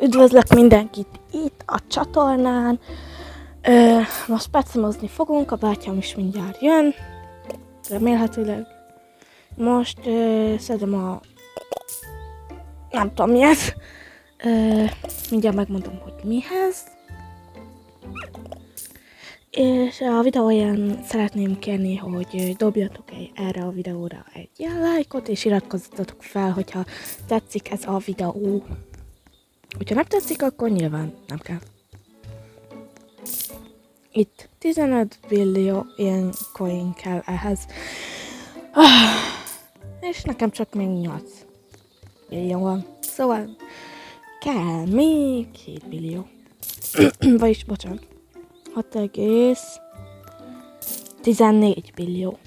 Üdvözlök mindenkit itt a csatornán. Most pecimozni fogunk, a bátyám is mindjárt jön. Remélhetőleg. Most szedem a... nem tudom mi ez. Mindjárt megmondom, hogy mihez. És a videóján szeretném kérni, hogy dobjatok erre a videóra egy ilyen lájkot, és iratkozzatok fel, hogyha tetszik ez a videó. Hogyha nem tetszik, akkor nyilván nem kell. Itt 15 billió ilyen coin kell ehhez. És nekem csak még 8 billió van. Szóval kell még 7 billió. Vagyis, bocsánat. 6,14 billió.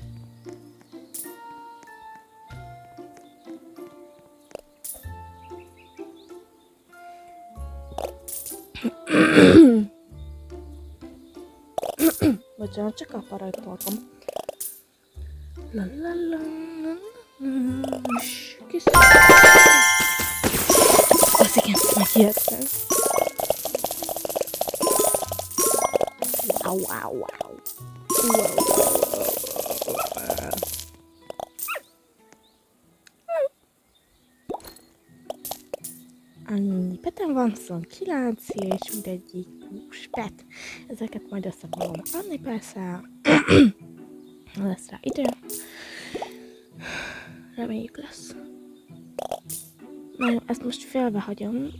Bocsánat, csak a parajtoltam. Kis... Az igen, megijedtem. Wow. Annyi petem van, 29 és mindegyik 20 pet. Ezeket majd össze fogom adni persze. Lesz rá idő. Reméljük lesz. Na jó, ezt most félbehagyom.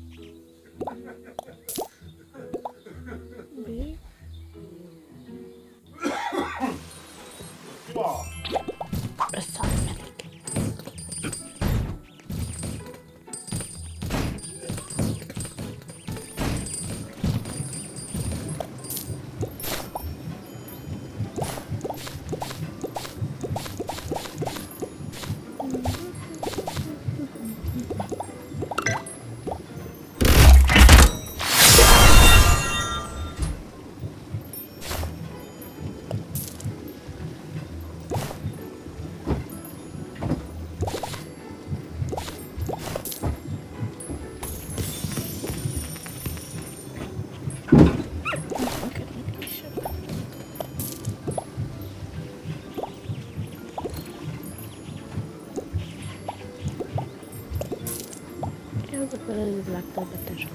Összemedik. Ez a belőle legtöbbetes.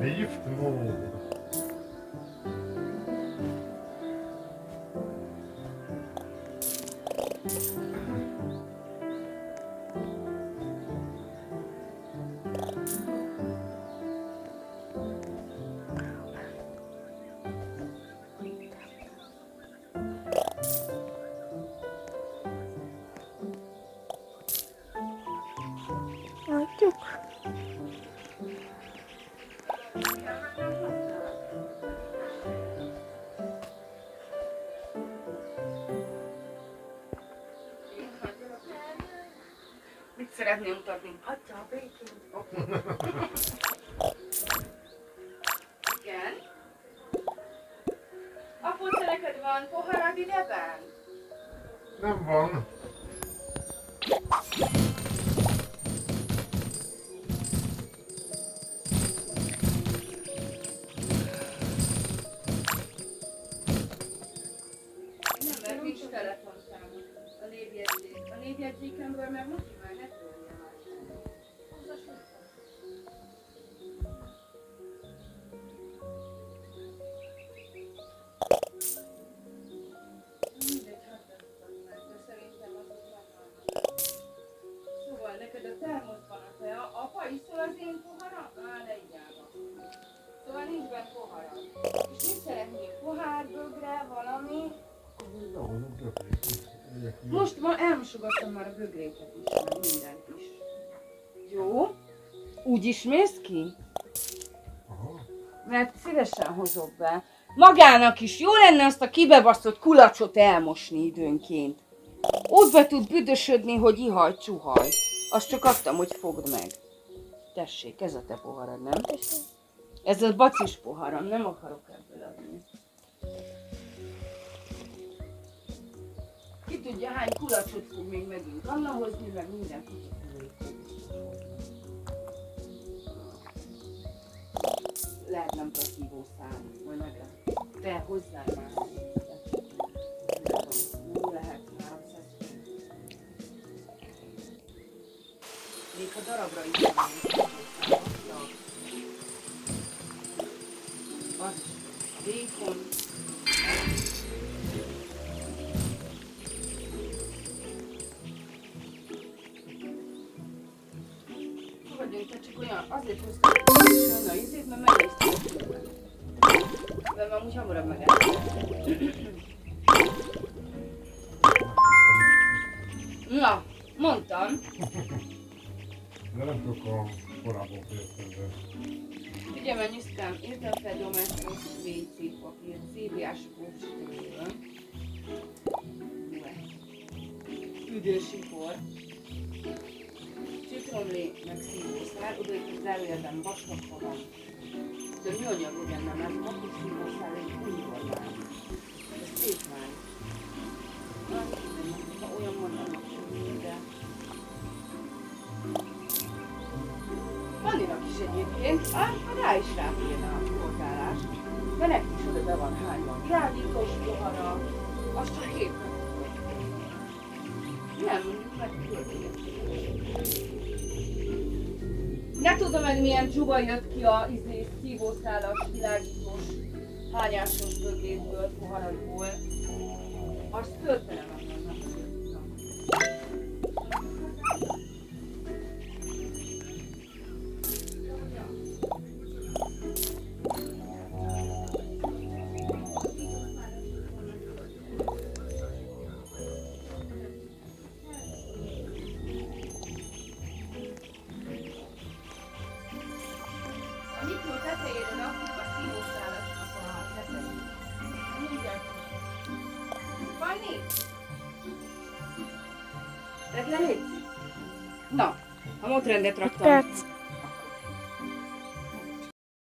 Giftmord. Látjuk? Mit szeretném mutatni? Hagyja a békén. Igen. Apóca, neked van poharad ideben? Nem van. Nem, mert nincs telefonszámom. A névjegyzékemből meg most már ne törje már. Mindegy, hadd adtam meg, de szerintem azok megvannak. Szóval neked a termoszban a tea, apa iszol az én poharam? Á, ne igyába. Szóval nincs benne poharad. És mit szeretnél? Pohár, bögre, valami? Most ma elmosogattam már a bögréket is, meg mindent is. Jó? Úgy is mész ki? Aha. Mert szívesen hozok be. Magának is jó lenne azt a kibebaszott kulacsot elmosni időnként. Ott be tud büdösödni, hogy ihaj, csuhaj. Azt csak adtam, hogy fogd meg. Tessék, ez a te poharad, nem? Ez a bacis poharam, nem akarok ebből adni. Ki tudja, hány kulacsot fog még megint Anna hozni, meg minden lehet nem placebo szám, majd meglát. Te hozzá már. Nem lehet 300. Még a darabra is van. Az békon. Fogadjunk, te csak olyan, azért hoztam a izét, mert megnéztem a filmet. De már úgy hamarabb megálltam. Na, mondtam. De nem sokkal korábban féltem be. Ugye mennyiztem, írtam fel domestos WC papír, CBS kóstolóra. Üdősipor. Citromlé, meg szívószál, oda itt a zárójelben vastagfa van. De műanyagú benne, mert akkor szívószál egy újvalán. Ez szép már. Ha olyan van, annak sem, de... Anninak is egyébként, rá is ráférne a szolgálás. De neki is oda be van hányva virágítós pohara, az csak éppen. Nem, meg ne tudom meg milyen csuba jött ki a szívószálas, világítós, hányásos bögrétből, poharakból. Az töltene van annak. A mikro tetejére rakjuk a szívószálasnak a tetejét. Mindjárt. Fanni? Tedd le, légy? Na, a módrendet raktam. Perc.